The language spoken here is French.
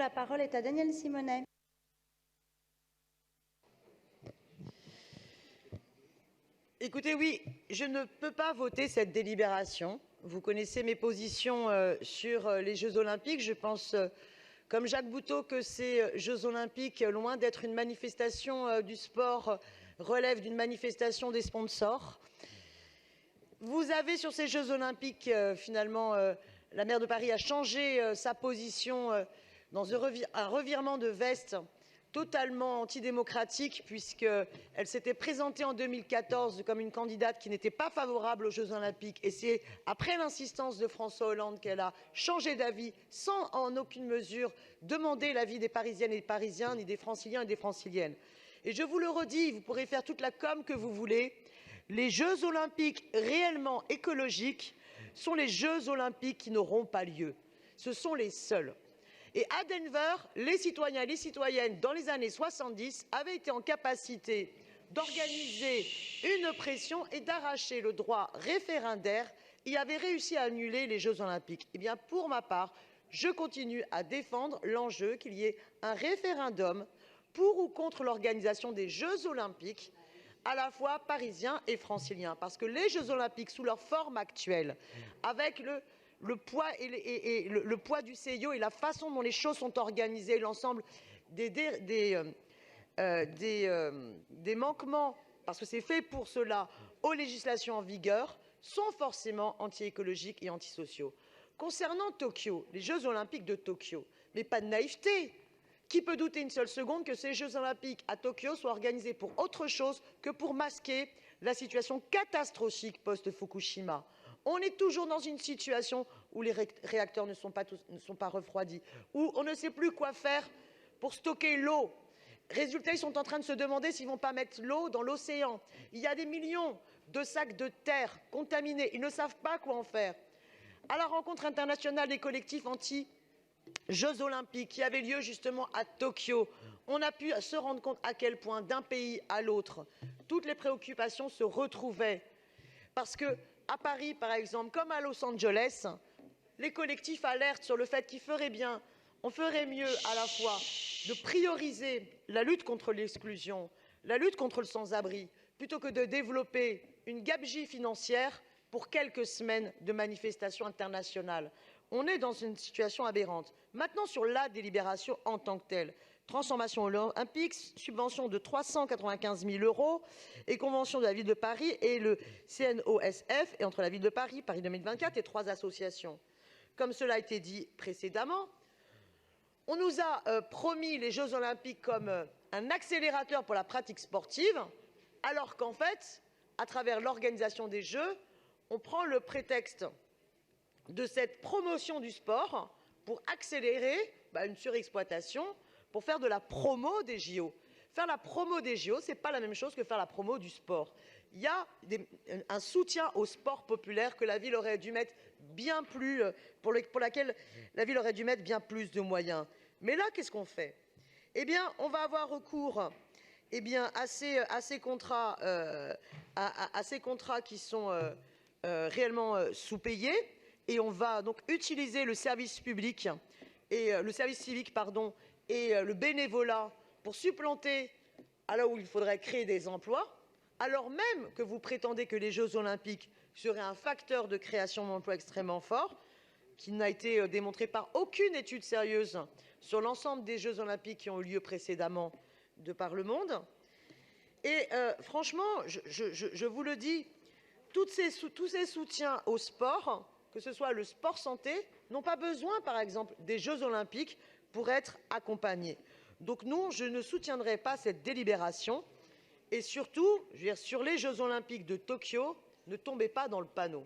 La parole est à Daniel Simonet. Écoutez, oui, je ne peux pas voter cette délibération. Vous connaissez mes positions sur les Jeux Olympiques. Je pense, comme Jacques Boutot, que ces Jeux Olympiques, loin d'être une manifestation du sport, relèvent d'une manifestation des sponsors. Vous avez sur ces Jeux Olympiques, finalement, la maire de Paris a changé sa position dans un revirement de veste totalement antidémocratique, puisqu'elle s'était présentée en 2014 comme une candidate qui n'était pas favorable aux Jeux Olympiques. Et c'est après l'insistance de François Hollande qu'elle a changé d'avis, sans en aucune mesure demander l'avis des Parisiennes et des Parisiens, ni des Franciliens et des Franciliennes. Et je vous le redis, vous pourrez faire toute la com que vous voulez, les Jeux Olympiques réellement écologiques sont les Jeux Olympiques qui n'auront pas lieu. Ce sont les seuls. Et à Denver, les citoyens et les citoyennes, dans les années 70, avaient été en capacité d'organiser une pression et d'arracher le droit référendaire et avaient réussi à annuler les Jeux Olympiques. Eh bien, pour ma part, je continue à défendre l'enjeu qu'il y ait un référendum pour ou contre l'organisation des Jeux Olympiques, à la fois parisiens et franciliens. Parce que les Jeux Olympiques, sous leur forme actuelle, avec le poids le poids du CIO et la façon dont les choses sont organisées, l'ensemble des manquements, parce que c'est fait pour cela, aux législations en vigueur, sont forcément anti-écologiques et antisociaux. Concernant Tokyo, les Jeux Olympiques de Tokyo, mais pas de naïveté. Qui peut douter une seule seconde que ces Jeux Olympiques à Tokyo soient organisés pour autre chose que pour masquer la situation catastrophique post-Fukushima? On est toujours dans une situation où les réacteurs ne sont pas refroidis, où on ne sait plus quoi faire pour stocker l'eau. Résultat, ils sont en train de se demander s'ils ne vont pas mettre l'eau dans l'océan. Il y a des millions de sacs de terre contaminés. Ils ne savent pas quoi en faire. À la rencontre internationale des collectifs anti-Jeux Olympiques qui avait lieu justement à Tokyo, on a pu se rendre compte à quel point, d'un pays à l'autre, toutes les préoccupations se retrouvaient. Parce que à Paris, par exemple, comme à Los Angeles, les collectifs alertent sur le fait on ferait mieux à la fois de prioriser la lutte contre l'exclusion, la lutte contre le sans-abri, plutôt que de développer une gabegie financière pour quelques semaines de manifestations internationales. On est dans une situation aberrante. Maintenant, sur la délibération en tant que telle, transformation olympique, subvention de 395 000 € et convention de la ville de Paris et le CNOSF, et entre la ville de Paris, Paris 2024 et 3 associations. Comme cela a été dit précédemment, on nous a promis les Jeux Olympiques comme un accélérateur pour la pratique sportive, alors qu'en fait, à travers l'organisation des Jeux, on prend le prétexte de cette promotion du sport pour accélérer une surexploitation, pour faire de la promo des JO. Faire la promo des JO, ce n'est pas la même chose que faire la promo du sport. Il y a un soutien au sport populaire que la ville aurait dû mettre bien plus, pour laquelle la ville aurait dû mettre bien plus de moyens. Mais là, qu'est-ce qu'on fait? Eh bien, on va avoir recours à ces contrats qui sont réellement sous-payés, et on va donc utiliser le service public et le service civique, et le bénévolat pour supplanter là où il faudrait créer des emplois, alors même que vous prétendez que les Jeux Olympiques seraient un facteur de création d'emplois extrêmement fort, qui n'a été démontré par aucune étude sérieuse sur l'ensemble des Jeux Olympiques qui ont eu lieu précédemment de par le monde. Et franchement, je vous le dis, tous ces soutiens au sport, que ce soit le sport santé, n'ont pas besoin, par exemple, des Jeux Olympiques pour être accompagnés. Donc non, je ne soutiendrai pas cette délibération. Et surtout, sur les Jeux Olympiques de Tokyo, ne tombez pas dans le panneau.